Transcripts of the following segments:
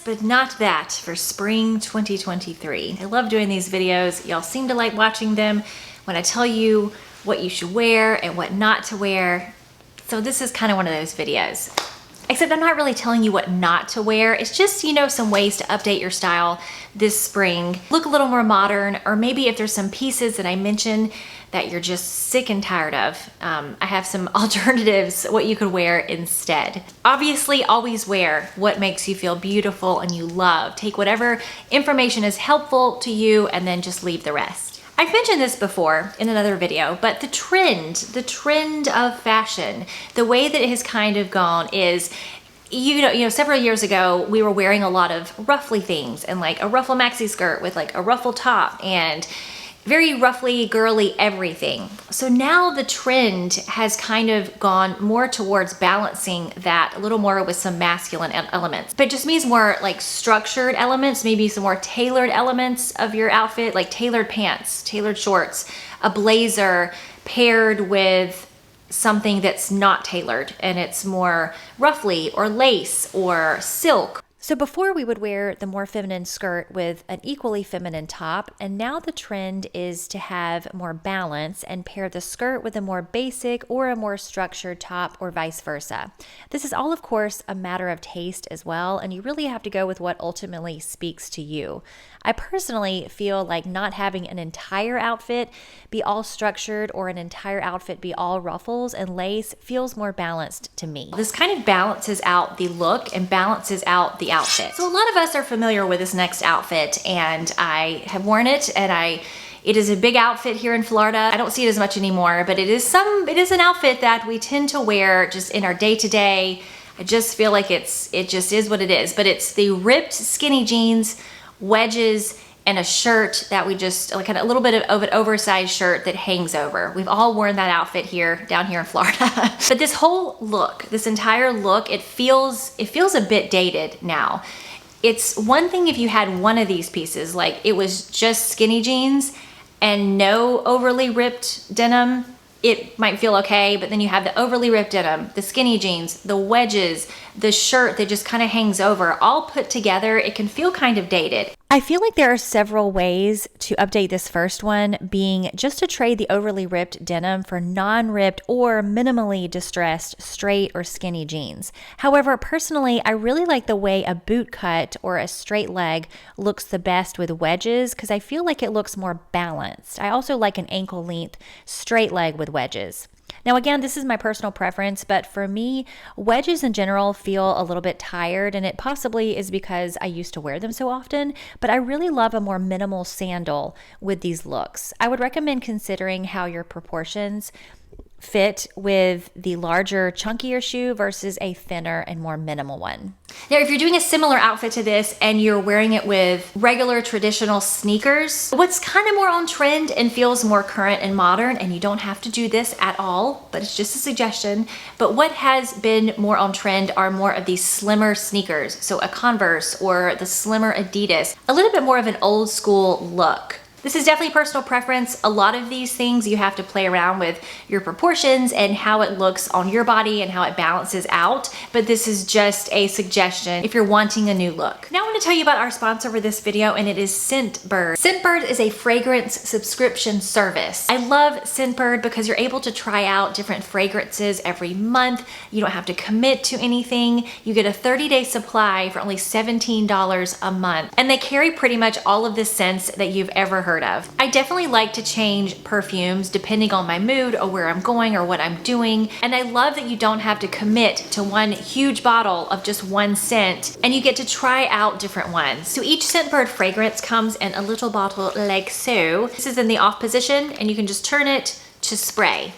but not that for spring 2023. I love doing these videos. Y'all seem to like watching them when I tell you what you should wear and what not to wear. So this is kind of one of those videos. Except I'm not really telling you what not to wear. It's just, you know, some ways to update your style this spring. Look a little more modern, or maybe if there's some pieces that I mentioned that you're just sick and tired of, I have some alternatives, what you could wear instead. Obviously, always wear what makes you feel beautiful and you love. Take whatever information is helpful to you and then just leave the rest. I've mentioned this before in another video, but the trend of fashion, the way that it has kind of gone is, you know, several years ago, we were wearing a lot of ruffly things and like a ruffle maxi skirt with like a ruffle top and very roughly girly everything. So now the trend has kind of gone more towards balancing that a little more with some masculine elements. But it just means more like structured elements, maybe some more tailored elements of your outfit, like tailored pants, tailored shorts, a blazer paired with something that's not tailored and it's more ruffly or lace or silk. So before we would wear the more feminine skirt with an equally feminine top, and now the trend is to have more balance and pair the skirt with a more basic or a more structured top or vice versa. This is all, of course, a matter of taste as well, and you really have to go with what ultimately speaks to you. I personally feel like not having an entire outfit be all structured or an entire outfit be all ruffles and lace feels more balanced to me. This kind of balances out the look and balances out the outfit. So a lot of us are familiar with this next outfit, and I have worn it, and it is a big outfit here in Florida. I don't see it as much anymore, but it is an outfit that we tend to wear just in our day-to-day. I just feel like it just is what it is. But it's the ripped skinny jeans, wedges, and a shirt that we just, like a little bit of an oversized shirt that hangs over. We've all worn that outfit down here in Florida. But this whole look, this entire look, it feels a bit dated now. It's one thing if you had one of these pieces, like it was just skinny jeans and no overly ripped denim, it might feel okay, but then you have the overly ripped denim, the skinny jeans, the wedges, the shirt that just kind of hangs over, all put together, it can feel kind of dated. I feel like there are several ways to update this first one, being just to trade the overly ripped denim for non-ripped or minimally distressed straight or skinny jeans. However, personally, I really like the way a boot cut or a straight leg looks the best with wedges because I feel like it looks more balanced. I also like an ankle length straight leg with wedges. Now again, this is my personal preference, but for me, wedges in general feel a little bit tired, and it possibly is because I used to wear them so often, but I really love a more minimal sandal with these looks. I would recommend considering how your proportions fit with the larger, chunkier shoe versus a thinner and more minimal one. Now, if you're doing a similar outfit to this and you're wearing it with regular traditional sneakers, what's kind of more on trend and feels more current and modern, and you don't have to do this at all, but it's just a suggestion, but what has been more on trend are more of these slimmer sneakers. So a Converse or the slimmer Adidas, a little bit more of an old school look. This is definitely personal preference. A lot of these things you have to play around with your proportions and how it looks on your body and how it balances out, but this is just a suggestion if you're wanting a new look. Now I want to tell you about our sponsor for this video, and it is Scentbird. Scentbird is a fragrance subscription service. I love Scentbird because you're able to try out different fragrances every month. You don't have to commit to anything. You get a 30-day supply for only $17 a month, and they carry pretty much all of the scents that you've ever heard of. I definitely like to change perfumes depending on my mood or where I'm going or what I'm doing, and I love that you don't have to commit to one huge bottle of just one scent, and you get to try out different ones. So each Scentbird fragrance comes in a little bottle like so. This is in the off position, and you can just turn it to spray.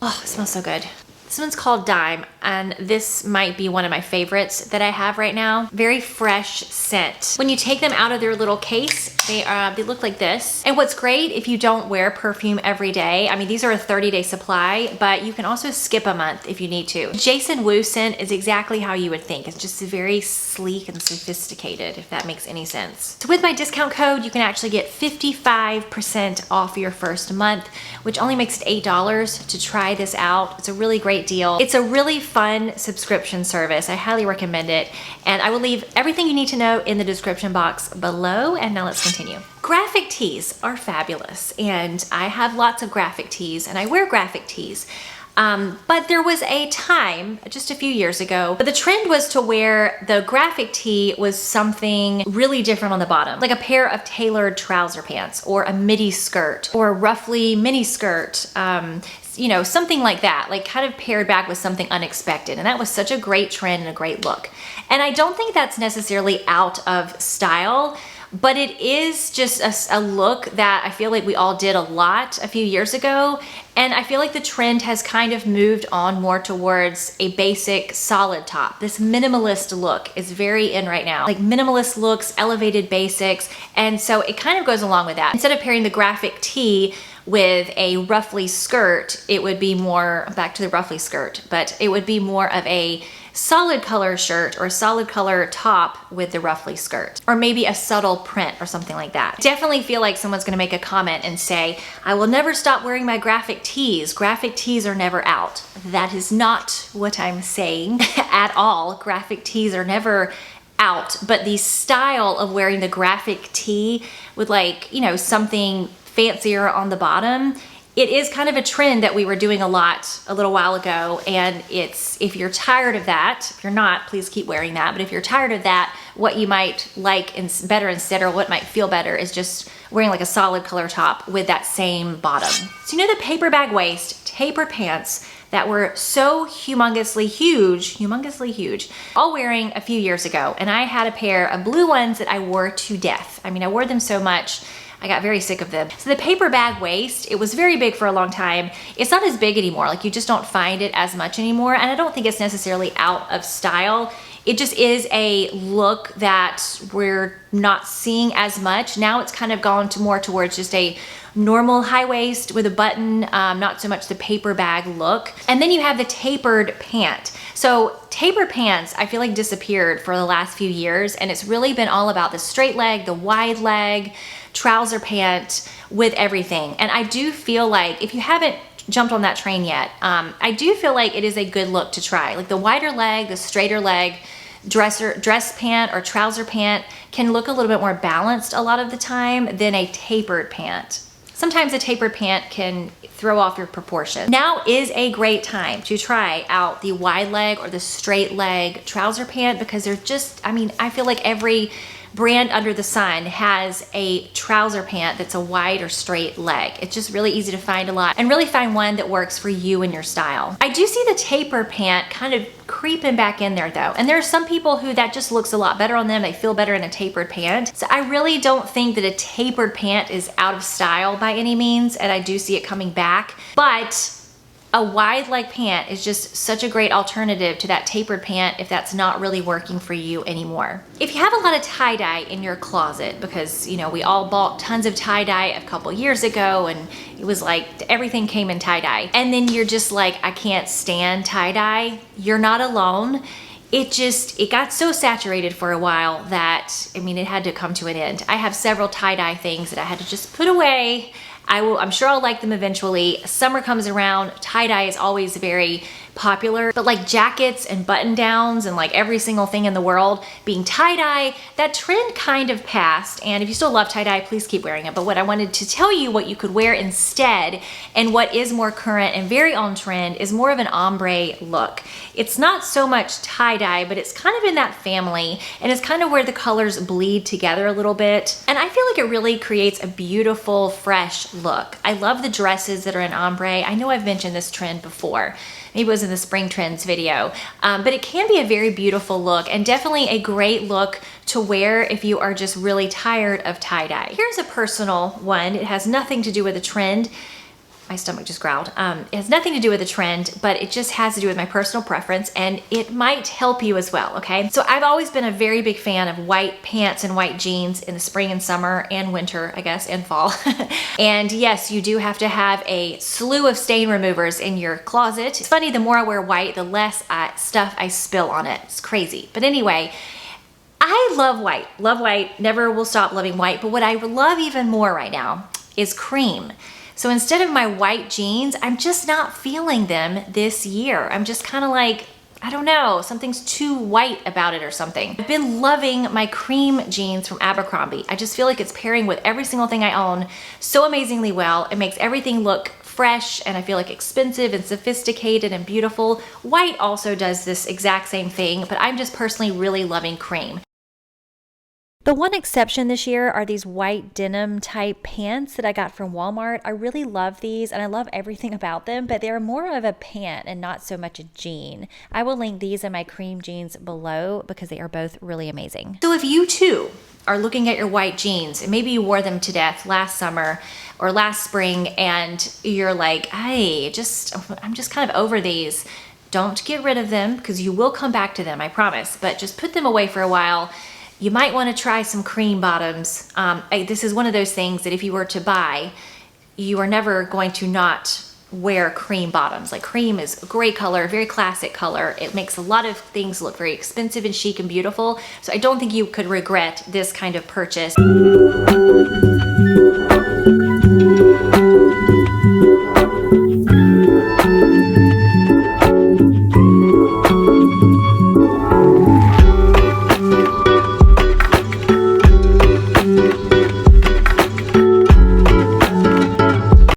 Oh, it smells so good. This one's called Dime, and this might be one of my favorites that I have right now. Very fresh scent. When you take them out of their little case, they look like this. And what's great if you don't wear perfume every day, I mean, these are a 30-day supply, but you can also skip a month if you need to. Jason Wu scent is exactly how you would think. It's just very sleek and sophisticated, if that makes any sense. So with my discount code, you can actually get 55% off your first month, which only makes it $8 to try this out. It's a really great great deal. It's a really fun subscription service. I highly recommend it. And I will leave everything you need to know in the description box below. And now let's continue. Graphic tees are fabulous. And I have lots of graphic tees and I wear graphic tees. But there was a time just a few years ago, but the trend was to wear the graphic tee was something really different on the bottom, like a pair of tailored trouser pants or a midi skirt or a roughly mini skirt, you know, something like that, like kind of paired back with something unexpected. And that was such a great trend and a great look. And I don't think that's necessarily out of style, but it is just a look that I feel like we all did a lot a few years ago. And I feel like the trend has kind of moved on more towards a basic solid top. This minimalist look is very in right now. Like minimalist looks, elevated basics. And so it kind of goes along with that. Instead of pairing the graphic tee with a ruffly skirt, it would be more, back to the ruffly skirt, but it would be more of a solid color shirt or a solid color top with the ruffly skirt, or maybe a subtle print or something like that. Definitely feel like someone's gonna make a comment and say, I will never stop wearing my graphic tees. Graphic tees are never out. That is not what I'm saying at all. Graphic tees are never out, but the style of wearing the graphic tee with, like, you know, something fancier on the bottom, it is kind of a trend that we were doing a lot a little while ago. And it's, if you're tired of that, if you're not, please keep wearing that. But if you're tired of that, what you might like better instead, or what might feel better, is just wearing like a solid color top with that same bottom. So you know the paper bag waist, tapered pants that were so humongously huge, all wearing a few years ago. And I had a pair of blue ones that I wore to death. I mean, I wore them so much, I got very sick of them. So the paper bag waist, it was very big for a long time. It's not as big anymore. Like, you just don't find it as much anymore. And I don't think it's necessarily out of style. It just is a look that we're not seeing as much. Now it's kind of gone to more towards just a normal high waist with a button, not so much the paper bag look. And then you have the tapered pant. So tapered pants, I feel like disappeared for the last few years, and it's really been all about the straight leg, the wide leg, trouser pant with everything. And I do feel like, if you haven't jumped on that train yet, I do feel like it is a good look to try. Like the wider leg, the straighter leg, dress pant or trouser pant can look a little bit more balanced a lot of the time than a tapered pant. Sometimes a tapered pant can throw off your proportions. Now is a great time to try out the wide leg or the straight leg trouser pant, because they're just, I mean, I feel like every brand under the sun has a trouser pant that's a wide or straight leg. It's just really easy to find a lot, and really find one that works for you and your style. I do see the tapered pant kind of creeping back in there though. And there are some people who that just looks a lot better on them. They feel better in a tapered pant. So I really don't think that a tapered pant is out of style by any means. And I do see it coming back, but a wide leg pant is just such a great alternative to that tapered pant if that's not really working for you anymore. If you have a lot of tie-dye in your closet, because, you know, we all bought tons of tie-dye a couple years ago, and it was like everything came in tie-dye, and then you're just like, I can't stand tie-dye, you're not alone. It got so saturated for a while that, I mean, it had to come to an end. I have several tie-dye things that I had to just put away. I'm sure I'll like them eventually. Summer comes around, tie-dye is always very popular, but like jackets and button downs and like every single thing in the world being tie-dye, that trend kind of passed. And if you still love tie-dye, please keep wearing it. But what I wanted to tell you, what you could wear instead, and what is more current and very on trend, is more of an ombre look. It's not so much tie-dye, but it's kind of in that family, and it's kind of where the colors bleed together a little bit. And I feel like it really creates a beautiful, fresh look. I love the dresses that are in ombre. I know I've mentioned this trend before. Maybe it was in the spring trends video, but it can be a very beautiful look, and definitely a great look to wear if you are just really tired of tie-dye. Here's a personal one. It has nothing to do with a trend. My stomach just growled. It has nothing to do with a trend, but it just has to do with my personal preference, and it might help you as well, okay? So I've always been a very big fan of white pants and white jeans in the spring and summer and winter, I guess, and fall. And yes, you do have to have a slew of stain removers in your closet. It's funny, the more I wear white, the less stuff I spill on it. It's crazy. But anyway, I love white, never will stop loving white, but what I love even more right now is cream. So instead of my white jeans, I'm just not feeling them this year. I'm just kind of like, I don't know, something's too white about it or something. I've been loving my cream jeans from Abercrombie. I just feel like it's pairing with every single thing I own so amazingly well. It makes everything look fresh and I feel like expensive and sophisticated and beautiful. White also does this exact same thing, but I'm just personally really loving cream. The one exception this year are these white denim type pants that I got from Walmart. I really love these and I love everything about them, but they're more of a pant and not so much a jean. I will link these and my cream jeans below because they are both really amazing. So if you too are looking at your white jeans and maybe you wore them to death last summer or last spring and you're like, hey, I'm just kind of over these. Don't get rid of them because you will come back to them, I promise, but just put them away for a while. You might want to try some cream bottoms. This is one of those things that if you were to buy, you are never going to not wear cream bottoms. Like cream is a great color, very classic color. It makes a lot of things look very expensive and chic and beautiful. So I don't think you could regret this kind of purchase.